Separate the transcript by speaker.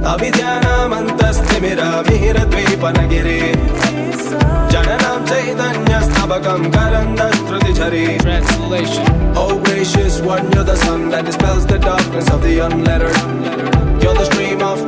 Speaker 1: अविद्यानामन्तस्तिमिरमिहिरद्वीपनगिरे जननां चैतन्यस्तबकं करन्दस्त्रुतिझरे.
Speaker 2: Translation.
Speaker 1: Oh gracious one, you're the sun that dispels the darkness of the unlettered. You're the stream of